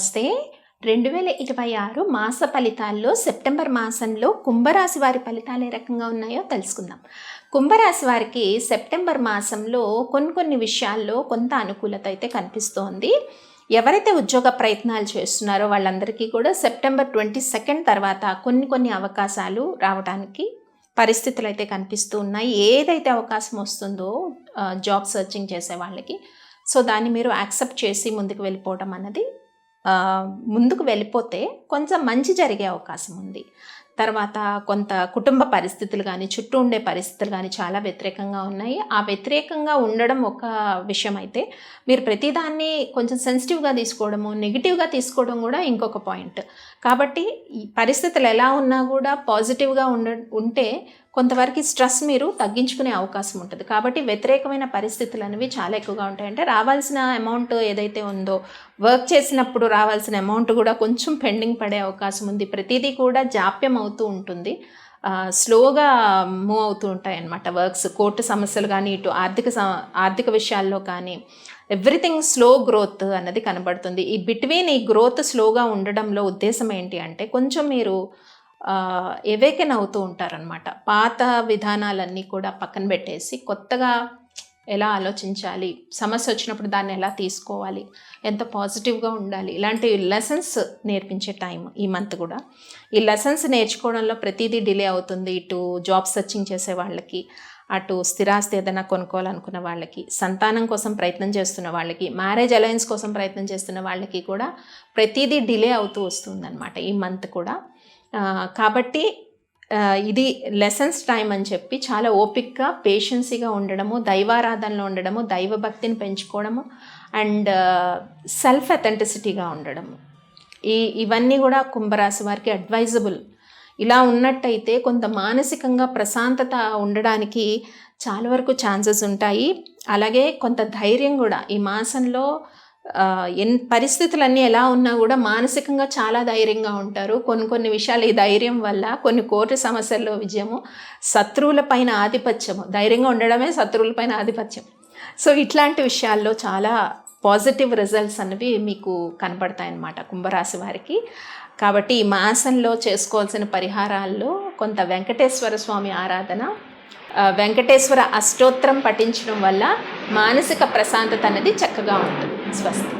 నమస్తే. 2026 మాస ఫలితాల్లో సెప్టెంబర్ మాసంలో కుంభరాశి వారి ఫలితాలు ఏ రకంగా ఉన్నాయో తెలుసుకుందాం. కుంభరాశి వారికి సెప్టెంబర్ మాసంలో కొన్ని విషయాల్లో కొంత అనుకూలత అయితే కనిపిస్తోంది. ఎవరైతే ఉద్యోగ ప్రయత్నాలు చేస్తున్నారో వాళ్ళందరికీ కూడా సెప్టెంబర్ 22 తర్వాత కొన్ని అవకాశాలు రావడానికి పరిస్థితులు అయితే కనిపిస్తూ ఉన్నాయి. ఏదైతే అవకాశం వస్తుందో జాబ్ సర్చింగ్ చేసే వాళ్ళకి, సో దాన్ని మీరు యాక్సెప్ట్ చేసి ముందుకు వెళ్ళిపోతే కొంచెం మంచి జరిగే అవకాశం ఉంది. తర్వాత కొంత కుటుంబ పరిస్థితులు కానీ, చుట్టూ ఉండే పరిస్థితులు కానీ చాలా వ్యతిరేకంగా ఉన్నాయి. ఆ వ్యతిరేకంగా ఉండడం ఒక విషయం అయితే, మీరు ప్రతిదాన్ని కొంచెం సెన్సిటివ్గా తీసుకోవడము, నెగిటివ్గా తీసుకోవడం కూడా ఇంకొక పాయింట్. కాబట్టి ఈ పరిస్థితులు ఎలా ఉన్నా కూడా పాజిటివ్గా ఉంటే కొంతవరకు స్ట్రెస్ మీరు తగ్గించుకునే అవకాశం ఉంటుంది. కాబట్టి వ్యతిరేకమైన పరిస్థితులు అనేవి చాలా ఎక్కువగా ఉంటాయి. అంటే రావాల్సిన అమౌంట్ ఏదైతే ఉందో, వర్క్ చేసినప్పుడు రావాల్సిన అమౌంట్ కూడా కొంచెం పెండింగ్ పడే అవకాశం ఉంది. ప్రతిదీ కూడా జాప్యం అవుతూ ఉంటుంది, స్లోగా మూవ్ అవుతూ ఉంటాయి అన్నమాట వర్క్స్. కోర్టు సమస్యలు కానీ, ఇటు ఆర్థిక విషయాల్లో కానీ ఎవ్రీథింగ్ స్లో గ్రోత్ అన్నది కనబడుతుంది. ఈ బిట్వీన్ ఈ గ్రోత్ స్లోగా ఉండడంలో ఉద్దేశం ఏంటి అంటే, కొంచెం మీరు ఎవేకెన్ అవుతూ ఉంటారనమాట. పాత విధానాలన్నీ కూడా పక్కన పెట్టేసి కొత్తగా ఎలా ఆలోచించాలి, సమస్య వచ్చినప్పుడు దాన్ని ఎలా తీసుకోవాలి, ఎంత పాజిటివ్గా ఉండాలి, ఇలాంటి లెసన్స్ నేర్పించే టైం ఈ మంత్ కూడా. ఈ లెసన్స్ నేర్చుకోవడంలో ప్రతిదీ డిలే అవుతుంది. ఇటు జాబ్ సర్చింగ్ చేసే వాళ్ళకి, అటు స్థిరాస్తి ఏదైనా కొనుక్కోవాలనుకున్న వాళ్ళకి, సంతానం కోసం ప్రయత్నం చేస్తున్న వాళ్ళకి, మ్యారేజ్ అలయన్స్ కోసం ప్రయత్నం చేస్తున్న వాళ్ళకి కూడా ప్రతిదీ డిలే అవుతూ వస్తుందన్నమాట ఈ మంత్ కూడా. కాబట్టి ఇది లెసన్స్ టైం అని చెప్పి చాలా ఓపిక్గా, పేషెన్సీగా ఉండడము, దైవారాధనలో ఉండడము, దైవభక్తిని పెంచుకోవడము, అండ్ సెల్ఫ్ అథెంటిసిటీగా ఉండడము, ఇవన్నీ కూడా కుంభరాశి వారికి అడ్వైజబుల్. ఇలా ఉన్నట్టయితే కొంత మానసికంగా ప్రశాంతత ఉండడానికి చాలా వరకు ఛాన్సెస్ ఉంటాయి. అలాగే కొంత ధైర్యం కూడా ఈ మాసంలో, పరిస్థితులన్నీ ఎలా ఉన్నా కూడా మానసికంగా చాలా ధైర్యంగా ఉంటారు. కొన్ని విషయాలు ఈ ధైర్యం వల్ల, కొన్ని కోర్టు సమస్యల్లో విజయము, శత్రువులపైన ఆధిపత్యము, ధైర్యంగా ఉండడమే శత్రువులపైన ఆధిపత్యం. సో ఇట్లాంటి విషయాల్లో చాలా పాజిటివ్ రిజల్ట్స్ అనేవి మీకు కనపడతాయన్నమాట కుంభరాశి వారికి. కాబట్టి ఈ మాసంలో చేసుకోవాల్సిన పరిహారాల్లో కొంత వెంకటేశ్వర స్వామి ఆరాధన, వెంకటేశ్వర అష్టోత్తరం పఠించడం వల్ల మానసిక ప్రశాంతత అనేది చక్కగా ఉంటుంది. స్వస్తి.